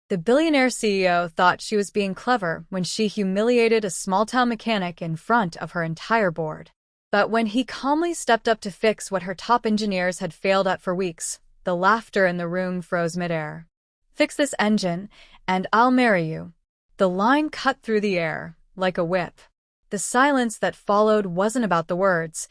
The billionaire CEO thought she was being clever when she humiliated a small-town mechanic in front of her entire board. But when he calmly stepped up to fix what her top engineers had failed at for weeks, the laughter in the room froze midair. "Fix this engine, and I'll marry you." The line cut through the air, like a whip. The silence that followed wasn't about the words.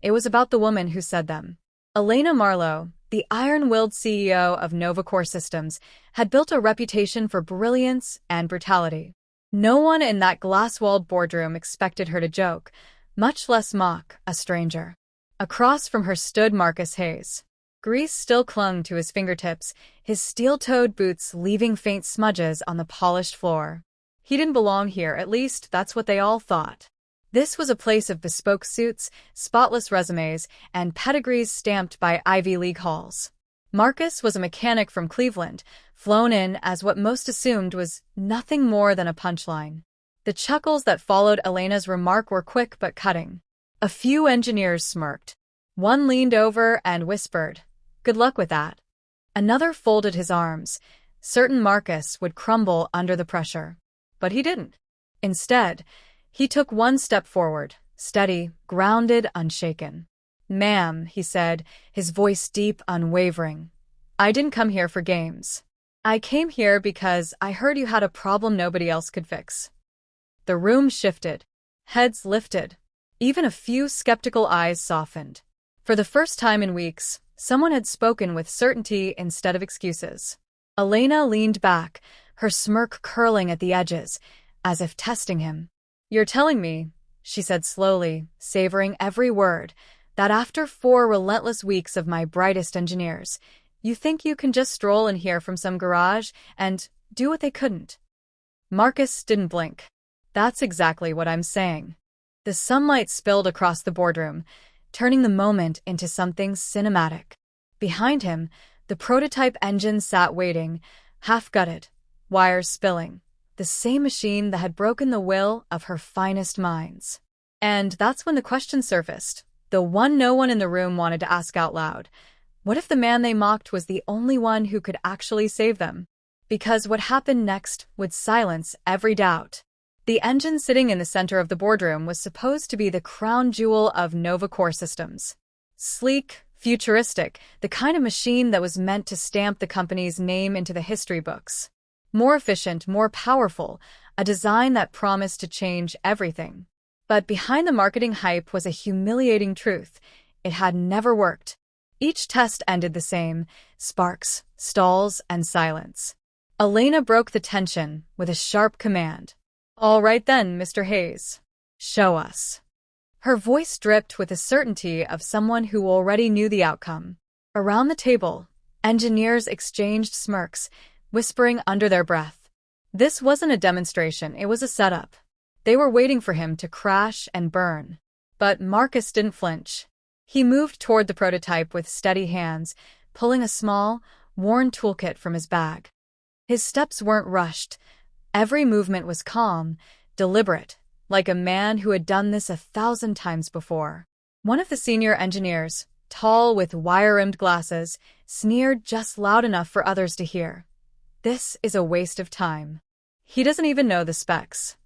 It was about the woman who said them. Elena Marlowe, the iron-willed CEO of Novacore Systems, had built a reputation for brilliance and brutality. No one in that glass-walled boardroom expected her to joke, much less mock a stranger. Across from her stood Marcus Hayes. Grease still clung to his fingertips, his steel-toed boots leaving faint smudges on the polished floor. He didn't belong here, at least that's what they all thought. This was a place of bespoke suits, spotless resumes, and pedigrees stamped by Ivy League halls. Marcus was a mechanic from Cleveland, flown in as what most assumed was nothing more than a punchline. The chuckles that followed Elena's remark were quick but cutting. A few engineers smirked. One leaned over and whispered, "Good luck with that." Another folded his arms, certain Marcus would crumble under the pressure. But he didn't. Instead, he took one step forward, steady, grounded, unshaken. "Ma'am," he said, his voice deep, unwavering. "I didn't come here for games. I came here because I heard you had a problem nobody else could fix." The room shifted. Heads lifted. Even a few skeptical eyes softened. For the first time in weeks, someone had spoken with certainty instead of excuses. Elena leaned back, her smirk curling at the edges, as if testing him. "You're telling me," she said slowly, savoring every word, "that after 4 relentless weeks of my brightest engineers, you think you can just stroll in here from some garage and do what they couldn't?" Marcus didn't blink. "That's exactly what I'm saying." The sunlight spilled across the boardroom, turning the moment into something cinematic. Behind him, the prototype engine sat waiting, half-gutted, wires spilling, the same machine that had broken the will of her finest minds. And that's when the question surfaced, the one no one in the room wanted to ask out loud. What if the man they mocked was the only one who could actually save them? Because what happened next would silence every doubt. The engine sitting in the center of the boardroom was supposed to be the crown jewel of Novacore Systems. Sleek, futuristic, the kind of machine that was meant to stamp the company's name into the history books. More efficient, more powerful, a design that promised to change everything. But behind the marketing hype was a humiliating truth. It had never worked. Each test ended the same: sparks, stalls, and silence. Elena broke the tension with a sharp command. "All right then, Mr. Hayes. Show us." Her voice dripped with the certainty of someone who already knew the outcome. Around the table, engineers exchanged smirks, whispering under their breath. This wasn't a demonstration, it was a setup. They were waiting for him to crash and burn. But Marcus didn't flinch. He moved toward the prototype with steady hands, pulling a small, worn toolkit from his bag. His steps weren't rushed. Every movement was calm, deliberate, like a man who had done this 1,000 times before. One of the senior engineers, tall with wire-rimmed glasses, sneered just loud enough for others to hear. "This is a waste of time. He doesn't even know the specs."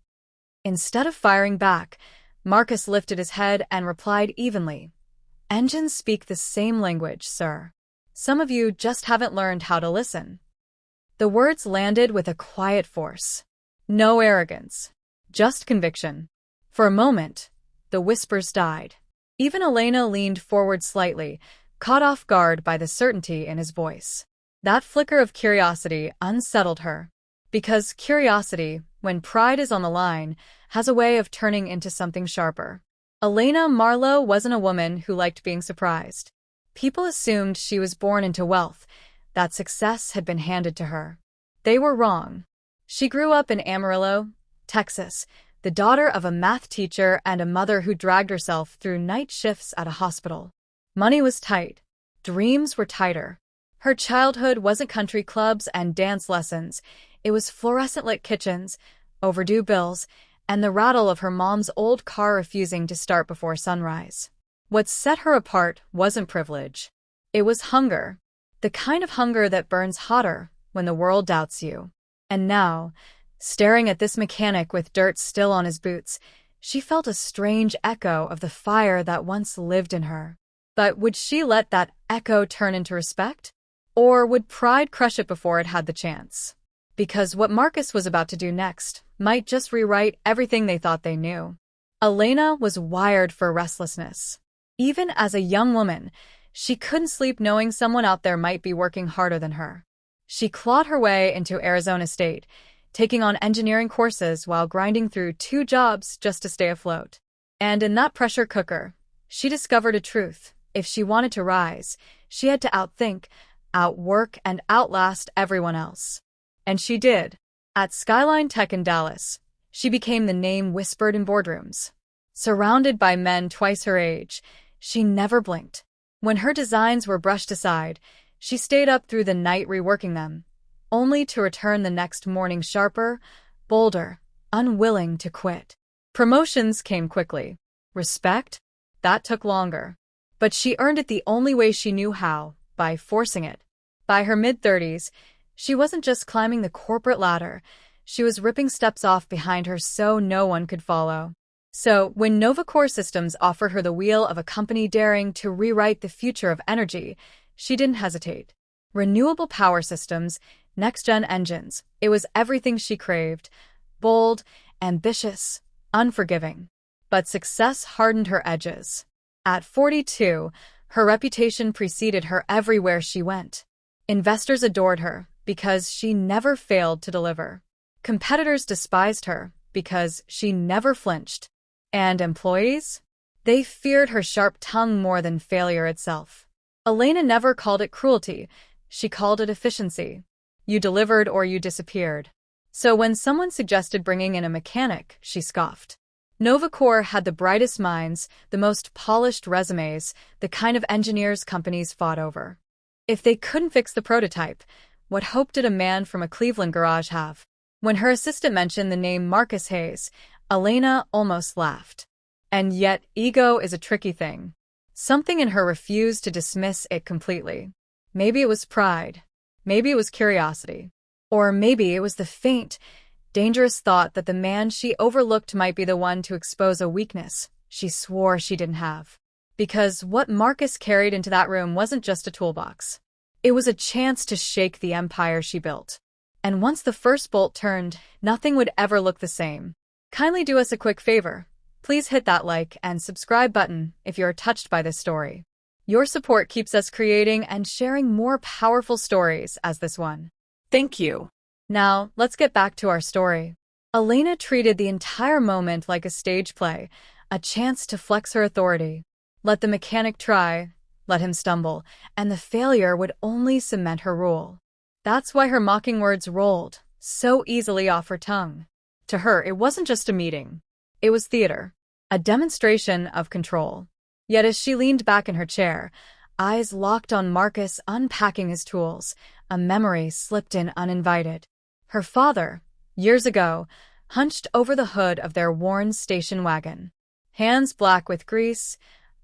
Instead of firing back, Marcus lifted his head and replied evenly, "Engines speak the same language, sir. Some of you just haven't learned how to listen." The words landed with a quiet force. No arrogance, just conviction. For a moment, the whispers died. Even Elena leaned forward slightly, caught off guard by the certainty in his voice. That flicker of curiosity unsettled her. Because curiosity, when pride is on the line, has a way of turning into something sharper. Elena Marlowe wasn't a woman who liked being surprised. People assumed she was born into wealth, that success had been handed to her. They were wrong. She grew up in Amarillo, Texas, the daughter of a math teacher and a mother who dragged herself through night shifts at a hospital. Money was tight. Dreams were tighter. Her childhood wasn't country clubs and dance lessons. It was fluorescent-lit kitchens, overdue bills, and the rattle of her mom's old car refusing to start before sunrise. What set her apart wasn't privilege. It was hunger. The kind of hunger that burns hotter when the world doubts you. And now, staring at this mechanic with dirt still on his boots, she felt a strange echo of the fire that once lived in her. But would she let that echo turn into respect? Or would pride crush it before it had the chance? Because what Marcus was about to do next might just rewrite everything they thought they knew. Elena was wired for restlessness. Even as a young woman, she couldn't sleep knowing someone out there might be working harder than her. She clawed her way into Arizona State, taking on engineering courses while grinding through 2 jobs just to stay afloat. And in that pressure cooker, she discovered a truth. If she wanted to rise, she had to outthink, outwork, and outlast everyone else. And she did. At Skyline Tech in Dallas, she became the name whispered in boardrooms. Surrounded by men twice her age, she never blinked. When her designs were brushed aside, she stayed up through the night reworking them, only to return the next morning sharper, bolder, unwilling to quit. Promotions came quickly. Respect? That took longer. But she earned it the only way she knew how, by forcing it. By her mid-30s, she wasn't just climbing the corporate ladder, she was ripping steps off behind her so no one could follow. So, when Nova Core Systems offered her the wheel of a company daring to rewrite the future of energy, she didn't hesitate. Renewable power systems, next-gen engines, it was everything she craved. Bold, ambitious, unforgiving. But success hardened her edges. At 42, her reputation preceded her everywhere she went. Investors adored her because she never failed to deliver. Competitors despised her because she never flinched. And employees? They feared her sharp tongue more than failure itself. Elena never called it cruelty, she called it efficiency. You delivered or you disappeared. So when someone suggested bringing in a mechanic, she scoffed. Nova Core had the brightest minds, the most polished resumes, the kind of engineers companies fought over. If they couldn't fix the prototype, what hope did a man from a Cleveland garage have? When her assistant mentioned the name Marcus Hayes, Elena almost laughed. And yet, ego is a tricky thing. Something in her refused to dismiss it completely. Maybe it was pride. Maybe it was curiosity. Or maybe it was the faint, dangerous thought that the man she overlooked might be the one to expose a weakness she swore she didn't have. Because what Marcus carried into that room wasn't just a toolbox. It was a chance to shake the empire she built. And once the first bolt turned, nothing would ever look the same. Kindly do us a quick favor. Please hit that like and subscribe button if you're touched by this story. Your support keeps us creating and sharing more powerful stories as this one. Thank you. Now, let's get back to our story. Elena treated the entire moment like a stage play, a chance to flex her authority. Let the mechanic try, let him stumble, and the failure would only cement her rule. That's why her mocking words rolled so easily off her tongue. To her, it wasn't just a meeting. It was theater, a demonstration of control. Yet as she leaned back in her chair, eyes locked on Marcus unpacking his tools, a memory slipped in uninvited. Her father, years ago, hunched over the hood of their worn station wagon. Hands black with grease,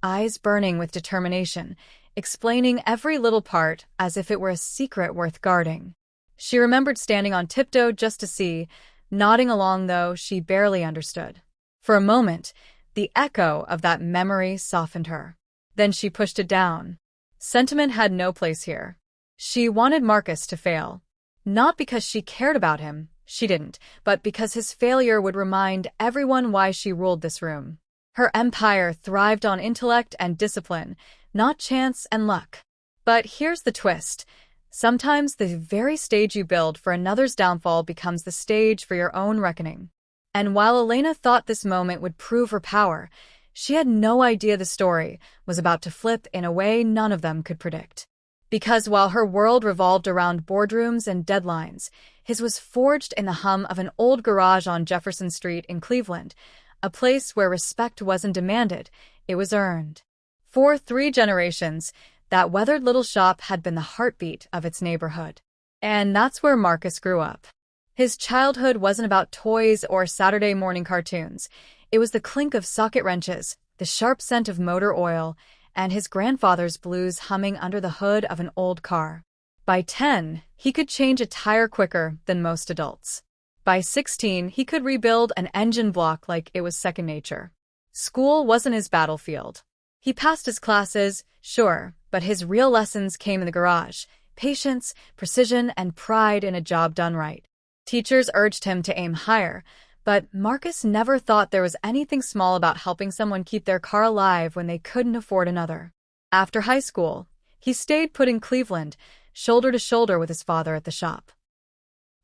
eyes burning with determination, explaining every little part as if it were a secret worth guarding. She remembered standing on tiptoe just to see, nodding along though she barely understood. For a moment, the echo of that memory softened her. Then she pushed it down. Sentiment had no place here. She wanted Marcus to fail. Not because she cared about him, she didn't, but because his failure would remind everyone why she ruled this room. Her empire thrived on intellect and discipline, not chance and luck. But here's the twist. Sometimes the very stage you build for another's downfall becomes the stage for your own reckoning. And while Elena thought this moment would prove her power, she had no idea the story was about to flip in a way none of them could predict. Because while her world revolved around boardrooms and deadlines, his was forged in the hum of an old garage on Jefferson Street in Cleveland, a place where respect wasn't demanded, it was earned. For 3 generations, that weathered little shop had been the heartbeat of its neighborhood. And that's where Marcus grew up. His childhood wasn't about toys or Saturday morning cartoons. It was the clink of socket wrenches, the sharp scent of motor oil, and his grandfather's blues humming under the hood of an old car. By 10, he could change a tire quicker than most adults. By 16, he could rebuild an engine block like it was second nature. School wasn't his battlefield. He passed his classes, sure, but his real lessons came in the garage: patience, precision, and pride in a job done right. Teachers urged him to aim higher, but Marcus never thought there was anything small about helping someone keep their car alive when they couldn't afford another. After high school, he stayed put in Cleveland, shoulder to shoulder with his father at the shop.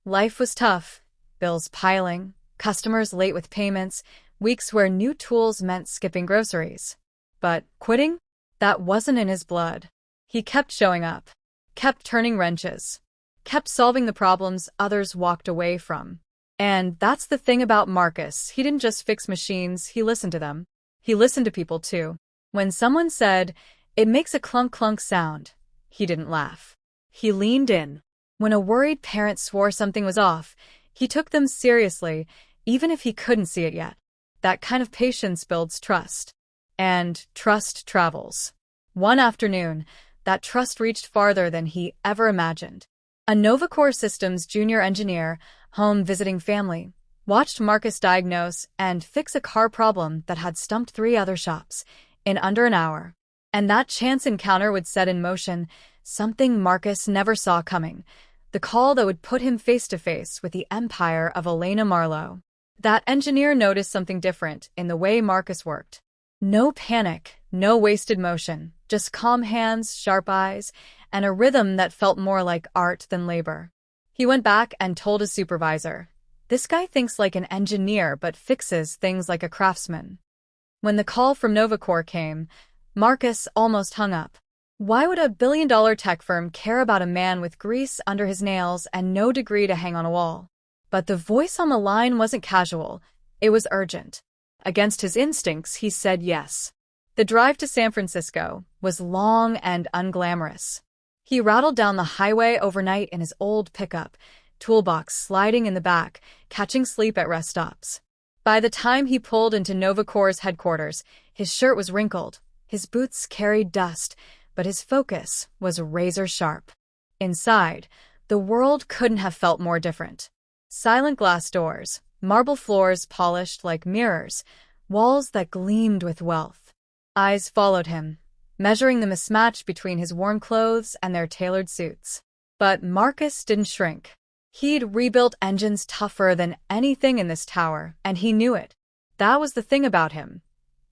Life was tough: bills piling, customers late with payments, weeks where new tools meant skipping groceries. But quitting? That wasn't in his blood. He kept showing up, kept turning wrenches, kept solving the problems others walked away from. And that's the thing about Marcus: he didn't just fix machines, he listened to them. He listened to people too. When someone said, "It makes a clunk-clunk sound," he didn't laugh. He leaned in. When a worried parent swore something was off, he took them seriously, even if he couldn't see it yet. That kind of patience builds trust. And trust travels. One afternoon, that trust reached farther than he ever imagined. A NovaCore Systems junior engineer, home visiting family, watched Marcus diagnose and fix a car problem that had stumped 3 other shops in under an hour. And that chance encounter would set in motion something Marcus never saw coming: the call that would put him face to face with the empire of Elena Marlowe. That engineer noticed something different in the way Marcus worked. No panic, no wasted motion, just calm hands, sharp eyes, and a rhythm that felt more like art than labor. He went back and told his supervisor, "This guy thinks like an engineer but fixes things like a craftsman." When the call from NovaCore came, Marcus almost hung up. Why would a billion-dollar tech firm care about a man with grease under his nails and no degree to hang on a wall? But the voice on the line wasn't casual, it was urgent. Against his instincts, he said yes. The drive to San Francisco was long and unglamorous. He rattled down the highway overnight in his old pickup, toolbox sliding in the back, catching sleep at rest stops. By the time he pulled into NovaCore's headquarters, his shirt was wrinkled, his boots carried dust, but his focus was razor sharp. Inside, the world couldn't have felt more different. Silent glass doors, marble floors polished like mirrors, walls that gleamed with wealth. Eyes followed him, measuring the mismatch between his worn clothes and their tailored suits. But Marcus didn't shrink. He'd rebuilt engines tougher than anything in this tower, and he knew it. That was the thing about him.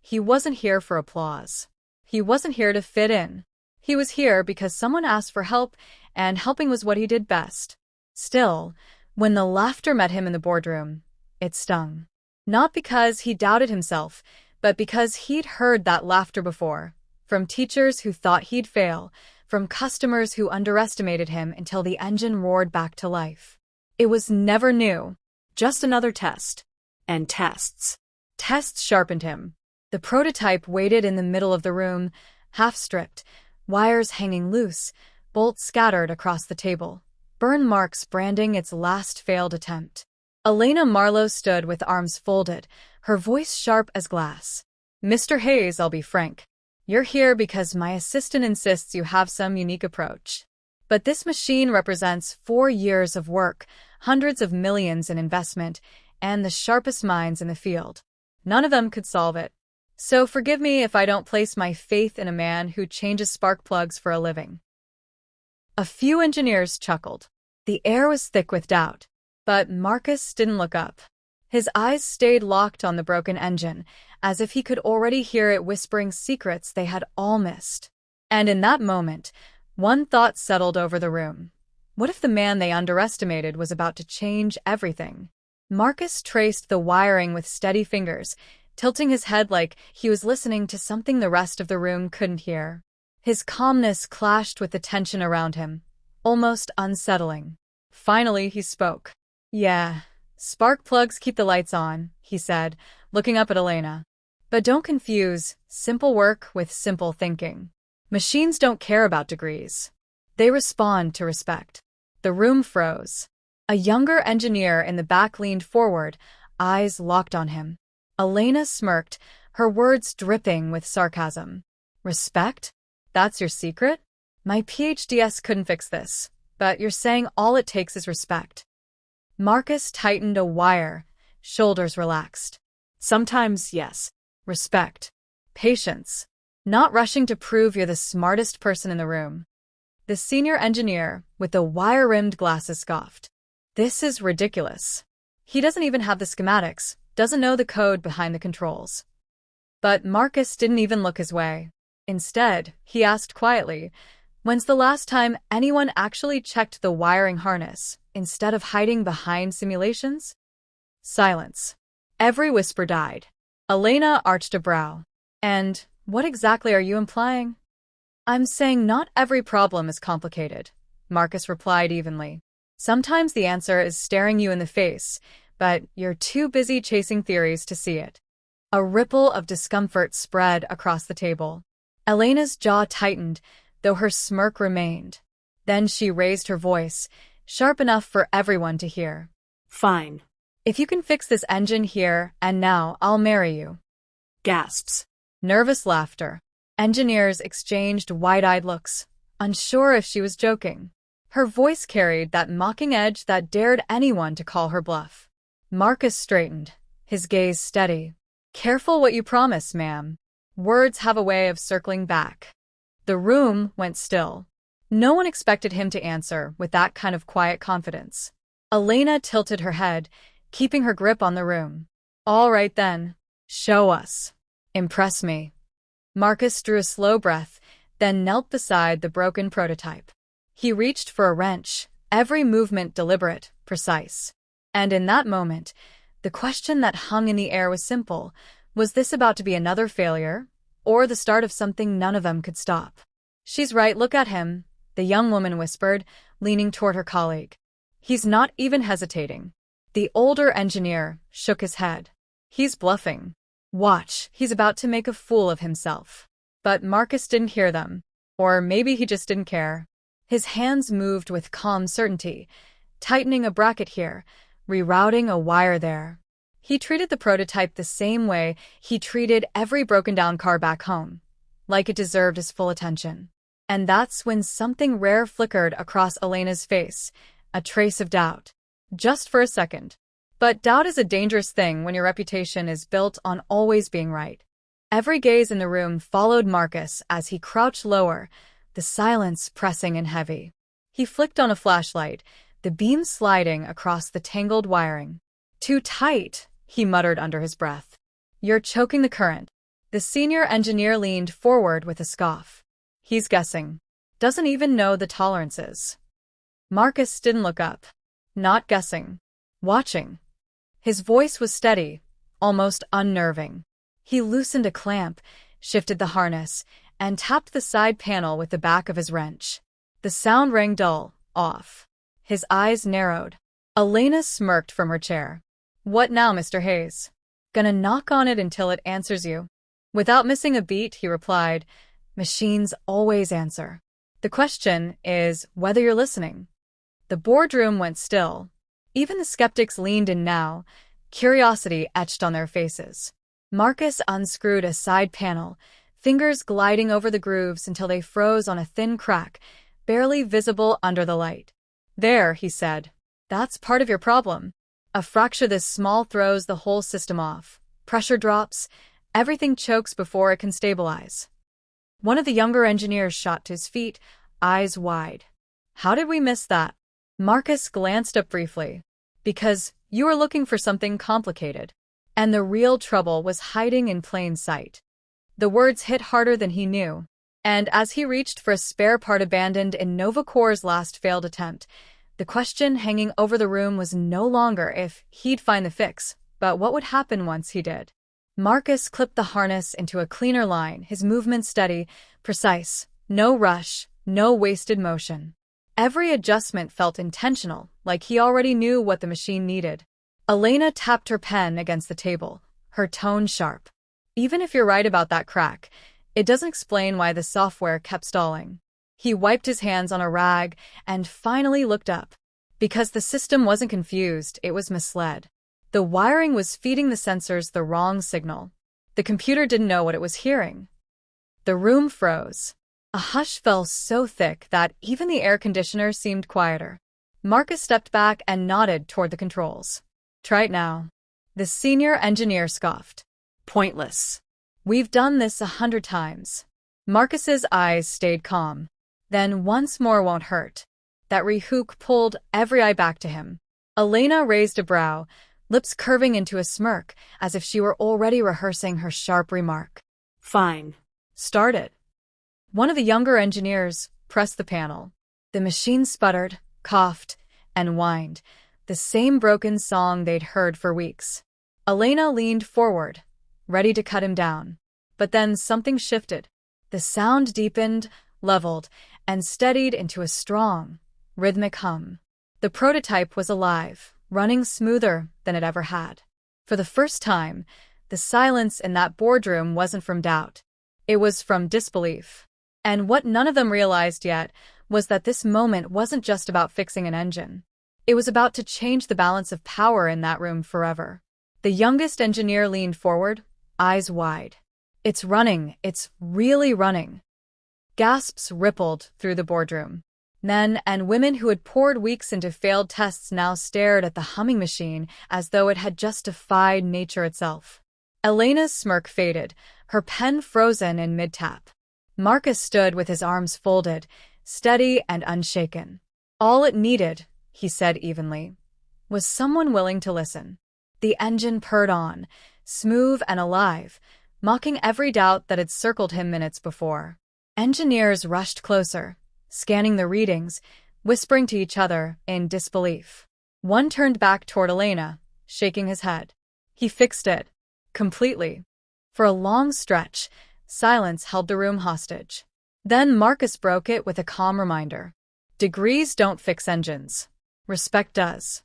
He wasn't here for applause. He wasn't here to fit in. He was here because someone asked for help, and helping was what he did best. Still, when the laughter met him in the boardroom, it stung. Not because he doubted himself, but because he'd heard that laughter before. From teachers who thought he'd fail, from customers who underestimated him until the engine roared back to life. It was never new, just another test. And tests. Tests sharpened him. The prototype waited in the middle of the room, half-stripped, wires hanging loose, bolts scattered across the table, burn marks branding its last failed attempt. Elena Marlowe stood with arms folded, her voice sharp as glass. "Mr. Hayes, I'll be frank. You're here because my assistant insists you have some unique approach. But this machine represents 4 years of work, hundreds of millions in investment, and the sharpest minds in the field. None of them could solve it. So forgive me if I don't place my faith in a man who changes spark plugs for a living." A few engineers chuckled. The air was thick with doubt. But Marcus didn't look up. His eyes stayed locked on the broken engine, as if he could already hear it whispering secrets they had all missed. And in that moment, one thought settled over the room. What if the man they underestimated was about to change everything? Marcus traced the wiring with steady fingers, tilting his head like he was listening to something the rest of the room couldn't hear. His calmness clashed with the tension around him, almost unsettling. Finally, he spoke. "Yeah, spark plugs keep the lights on," he said, looking up at Elena. "But don't confuse simple work with simple thinking. Machines don't care about degrees. They respond to respect." The room froze. A younger engineer in the back leaned forward, eyes locked on him. Elena smirked, her words dripping with sarcasm. "Respect? That's your secret? My PhDs couldn't fix this. but you're saying all it takes is respect. Marcus tightened a wire, shoulders relaxed. Sometimes, yes. Respect. Patience. Not rushing to prove you're the smartest person in the room. The senior engineer, with the wire-rimmed glasses, scoffed. This is ridiculous. He doesn't even have the schematics, doesn't know the code behind the controls. But Marcus didn't even look his way. Instead, he asked quietly, when's the last time anyone actually checked the wiring harness, instead of hiding behind simulations? Silence. Every whisper died. Elena arched a brow. And what exactly are you implying? I'm saying not every problem is complicated, Marcus replied evenly. Sometimes the answer is staring you in the face, but you're too busy chasing theories to see it. A ripple of discomfort spread across the table. Elena's jaw tightened, though her smirk remained. Then she raised her voice, sharp enough for everyone to hear. Fine. If you can fix this engine here and now, I'll marry you. Gasps. Nervous laughter. Engineers exchanged wide-eyed looks, unsure if she was joking. Her voice carried that mocking edge that dared anyone to call her bluff. Marcus straightened, his gaze steady. Careful what you promise, ma'am. Words have a way of circling back. The room went still. No one expected him to answer with that kind of quiet confidence. Elena tilted her head, keeping her grip on the room. All right then. Show us. Impress me. Marcus drew a slow breath, then knelt beside the broken prototype. He reached for a wrench, every movement deliberate, precise. And in that moment, the question that hung in the air was simple. Was this about to be another failure, or the start of something none of them could stop? She's right, look at him, the young woman whispered, leaning toward her colleague. He's not even hesitating. The older engineer shook his head. He's bluffing. Watch, he's about to make a fool of himself. But Marcus didn't hear them. Or maybe he just didn't care. His hands moved with calm certainty, tightening a bracket here, rerouting a wire there. He treated the prototype the same way he treated every broken-down car back home, like it deserved his full attention. And that's when something rare flickered across Elena's face, a trace of doubt. Just for a second. But doubt is a dangerous thing when your reputation is built on always being right. Every gaze in the room followed Marcus as he crouched lower, the silence pressing and heavy. He flicked on a flashlight, the beam sliding across the tangled wiring. Too tight, he muttered under his breath. You're choking the current. The senior engineer leaned forward with a scoff. He's guessing. Doesn't even know the tolerances. Marcus didn't look up. Not guessing. Watching. His voice was steady, almost unnerving. He loosened a clamp, shifted the harness, and tapped the side panel with the back of his wrench. The sound rang dull, off. His eyes narrowed. Elena smirked from her chair. What now, Mr. Hayes? Gonna knock on it until it answers you? Without missing a beat, he replied, machines always answer. The question is whether you're listening. The boardroom went still. Even the skeptics leaned in now, curiosity etched on their faces. Marcus unscrewed a side panel, fingers gliding over the grooves until they froze on a thin crack, barely visible under the light. There, he said. That's part of your problem. A fracture this small throws the whole system off. Pressure drops, everything chokes before it can stabilize. One of the younger engineers shot to his feet, eyes wide. How did we miss that? Marcus glanced up briefly. Because you were looking for something complicated. And the real trouble was hiding in plain sight. The words hit harder than he knew. And as he reached for a spare part abandoned in Nova Corps' last failed attempt, the question hanging over the room was no longer if he'd find the fix, but what would happen once he did. Marcus clipped the harness into a cleaner line, his movement steady, precise, no rush, no wasted motion. Every adjustment felt intentional, like he already knew what the machine needed. Elena tapped her pen against the table, her tone sharp. Even if you're right about that crack, it doesn't explain why the software kept stalling. He wiped his hands on a rag and finally looked up. Because the system wasn't confused, it was misled. The wiring was feeding the sensors the wrong signal. The computer didn't know what it was hearing. The room froze. A hush fell so thick that even the air conditioner seemed quieter. Marcus stepped back and nodded toward the controls. "Try it now." The senior engineer scoffed. Pointless. "We've done this 100 times." Marcus's eyes stayed calm. "Then once more won't hurt." That rehook pulled every eye back to him. Elena raised a brow, lips curving into a smirk, as if she were already rehearsing her sharp remark. Fine. "Start it." One of the younger engineers pressed the panel. The machine sputtered, coughed, and whined, the same broken song they'd heard for weeks. Elena leaned forward, ready to cut him down. But then something shifted. The sound deepened, leveled, and steadied into a strong, rhythmic hum. The prototype was alive, running smoother than it ever had. For the first time, the silence in that boardroom wasn't from doubt. It was from disbelief. And what none of them realized yet was that this moment wasn't just about fixing an engine. It was about to change the balance of power in that room forever. The youngest engineer leaned forward, eyes wide. "It's running. It's really running." Gasps rippled through the boardroom. Men and women who had poured weeks into failed tests now stared at the humming machine as though it had just defied nature itself. Elena's smirk faded, her pen frozen in mid-tap. Marcus stood with his arms folded, steady and unshaken. "All it needed," he said evenly, "was someone willing to listen." The engine purred on, smooth and alive, mocking every doubt that had circled him minutes before. Engineers rushed closer, scanning the readings, whispering to each other in disbelief. One turned back toward Elena, shaking his head. "He fixed it. Completely." For a long stretch, silence held the room hostage. Then Marcus broke it with a calm reminder. "Degrees don't fix engines. Respect does."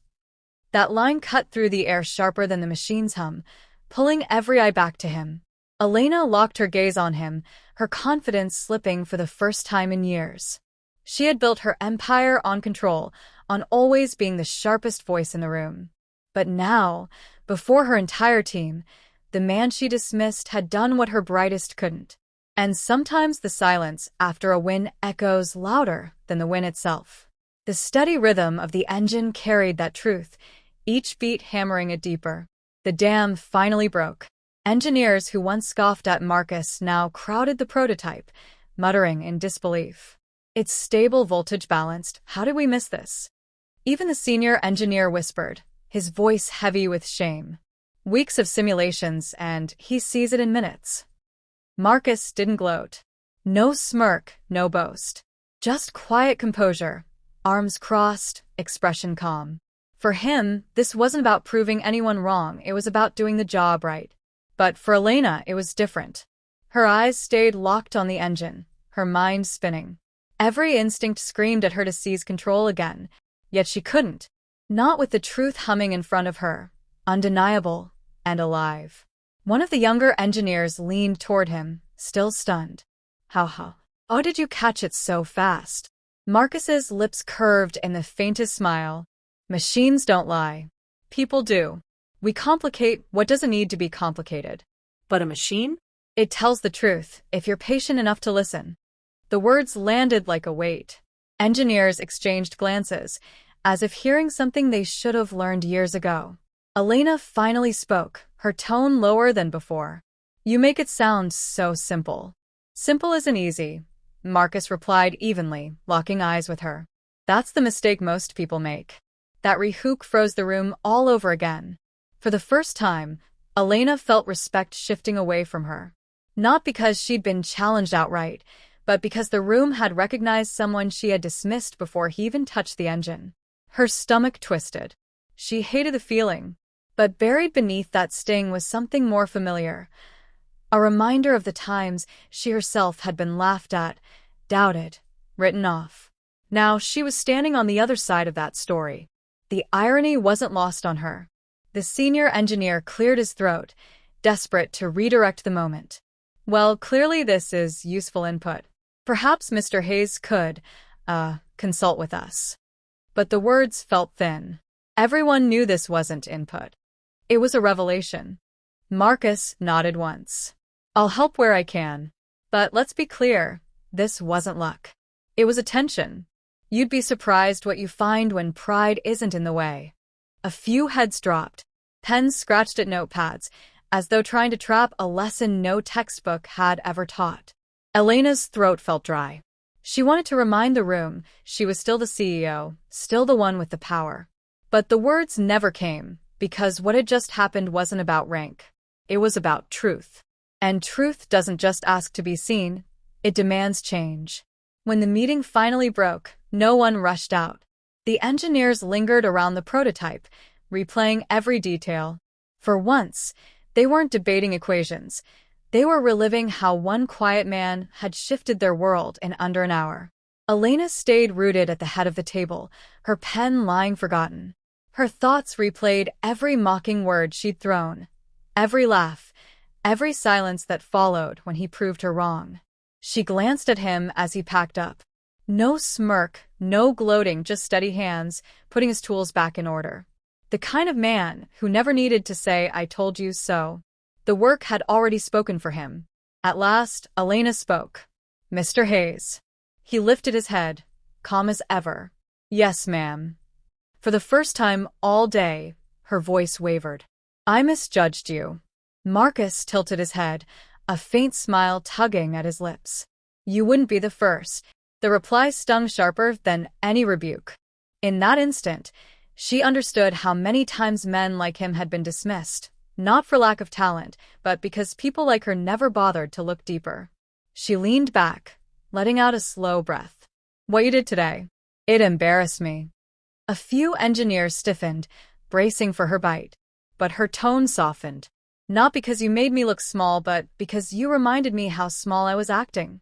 That line cut through the air sharper than the machine's hum, pulling every eye back to him. Elena locked her gaze on him, her confidence slipping for the first time in years. She had built her empire on control, on always being the sharpest voice in the room. But now, before her entire team, the man she dismissed had done what her brightest couldn't. And sometimes the silence after a win echoes louder than the win itself. The steady rhythm of the engine carried that truth, each beat hammering it deeper. The dam finally broke. Engineers who once scoffed at Marcus now crowded the prototype, muttering in disbelief. "It's stable, voltage balanced. How did we miss this?" Even the senior engineer whispered, his voice heavy with shame. "Weeks of simulations, and he sees it in minutes." Marcus didn't gloat. No smirk, no boast. Just quiet composure, arms crossed, expression calm. For him, this wasn't about proving anyone wrong, it was about doing the job right. But for Elena, it was different. Her eyes stayed locked on the engine, her mind spinning. Every instinct screamed at her to seize control again, yet she couldn't. Not with the truth humming in front of her, undeniable and alive. One of the younger engineers leaned toward him, still stunned. How did you catch it so fast?" Marcus's lips curved in the faintest smile. "Machines don't lie. People do. We complicate what doesn't need to be complicated." But a machine? "It tells the truth, if you're patient enough to listen." The words landed like a weight. Engineers exchanged glances, as if hearing something they should have learned years ago. Elena finally spoke, her tone lower than before. "You make it sound so simple." "Simple isn't easy," Marcus replied evenly, locking eyes with her. "That's the mistake most people make." That rehook froze the room all over again. For the first time, Elena felt respect shifting away from her. Not because she'd been challenged outright, but because the room had recognized someone she had dismissed before he even touched the engine. Her stomach twisted. She hated the feeling. But buried beneath that sting was something more familiar. A reminder of the times she herself had been laughed at, doubted, written off. Now she was standing on the other side of that story. The irony wasn't lost on her. The senior engineer cleared his throat, desperate to redirect the moment. "Well, clearly this is useful input. Perhaps Mr. Hayes could, consult with us." But the words felt thin. Everyone knew this wasn't input. It was a revelation. Marcus nodded once. "I'll help where I can. But let's be clear, This wasn't luck. It was attention. You'd be surprised what you find when pride isn't in the way. A few heads dropped. Pens scratched at notepads, as though trying to trap a lesson no textbook had ever taught. Elena's throat felt dry. She wanted to remind the room she was still the CEO, still the one with the power. But the words never came, because what had just happened wasn't about rank. It was about truth. And truth doesn't just ask to be seen, it demands change. When the meeting finally broke, no one rushed out. The engineers lingered around the prototype, replaying every detail. For once, they weren't debating equations. They were reliving how one quiet man had shifted their world in under an hour. Elena stayed rooted at the head of the table, her pen lying forgotten. Her thoughts replayed every mocking word she'd thrown, every laugh, every silence that followed when he proved her wrong. She glanced at him as he packed up. No smirk, no gloating, just steady hands, putting his tools back in order. The kind of man who never needed to say, "I told you so." The work had already spoken for him. At last, Elena spoke. "Mr. Hayes." He lifted his head, calm as ever. "Yes, ma'am." For the first time all day, her voice wavered. "I misjudged you." Marcus tilted his head, a faint smile tugging at his lips. "You wouldn't be the first." The reply stung sharper than any rebuke. In that instant, she understood how many times men like him had been dismissed, not for lack of talent, but because people like her never bothered to look deeper. She leaned back, letting out a slow breath. "What you did today, it embarrassed me." A few engineers stiffened, bracing for her bite. But her tone softened. "Not because you made me look small, but because you reminded me how small I was acting."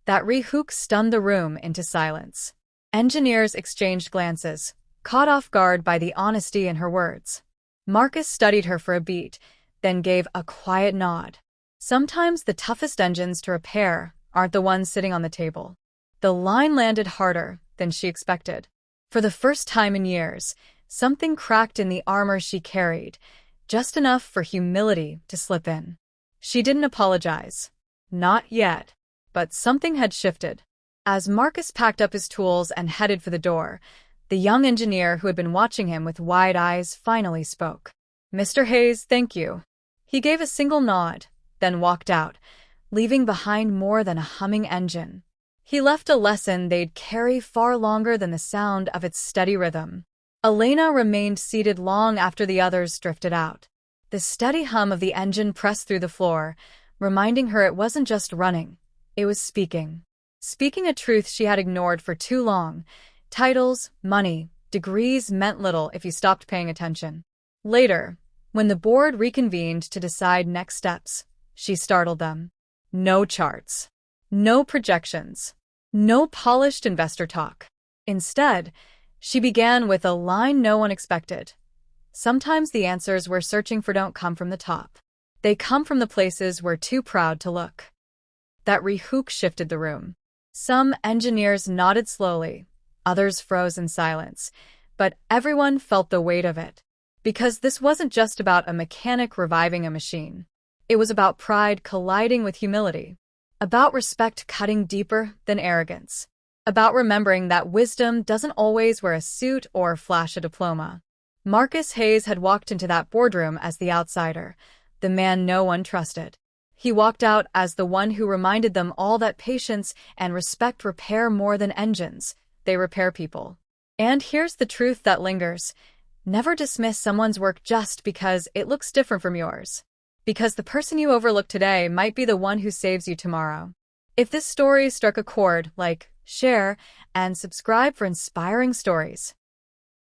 That rehook stunned the room into silence. Engineers exchanged glances, caught off guard by the honesty in her words. Marcus studied her for a beat, then gave a quiet nod. Sometimes the toughest engines to repair aren't the ones sitting on the table. The line landed harder than she expected. For the first time in years, something cracked in the armor she carried, just enough for humility to slip in. She didn't apologize. Not yet. But something had shifted. As Marcus packed up his tools and headed for the door, the young engineer who had been watching him with wide eyes finally spoke. "Mr. Hayes, thank you." He gave a single nod, then walked out, leaving behind more than a humming engine. He left a lesson they'd carry far longer than the sound of its steady rhythm. Elena remained seated long after the others drifted out. The steady hum of the engine pressed through the floor, reminding her it wasn't just running. It was speaking. Speaking a truth she had ignored for too long. Titles, money, degrees meant little if you stopped paying attention. Later, when the board reconvened to decide next steps, she startled them. No charts. No projections. No polished investor talk. Instead, she began with a line no one expected. Sometimes the answers we're searching for don't come from the top. They come from the places we're too proud to look. That rehook shifted the room. Some engineers nodded slowly, others froze in silence, but everyone felt the weight of it. Because this wasn't just about a mechanic reviving a machine. It was about pride colliding with humility. About respect cutting deeper than arrogance. About remembering that wisdom doesn't always wear a suit or flash a diploma. Marcus Hayes had walked into that boardroom as the outsider, the man no one trusted. He walked out as the one who reminded them all that patience and respect repair more than engines. They repair people. And here's the truth that lingers. Never dismiss someone's work just because it looks different from yours. Because the person you overlook today might be the one who saves you tomorrow. If this story struck a chord, like, share, and subscribe for inspiring stories.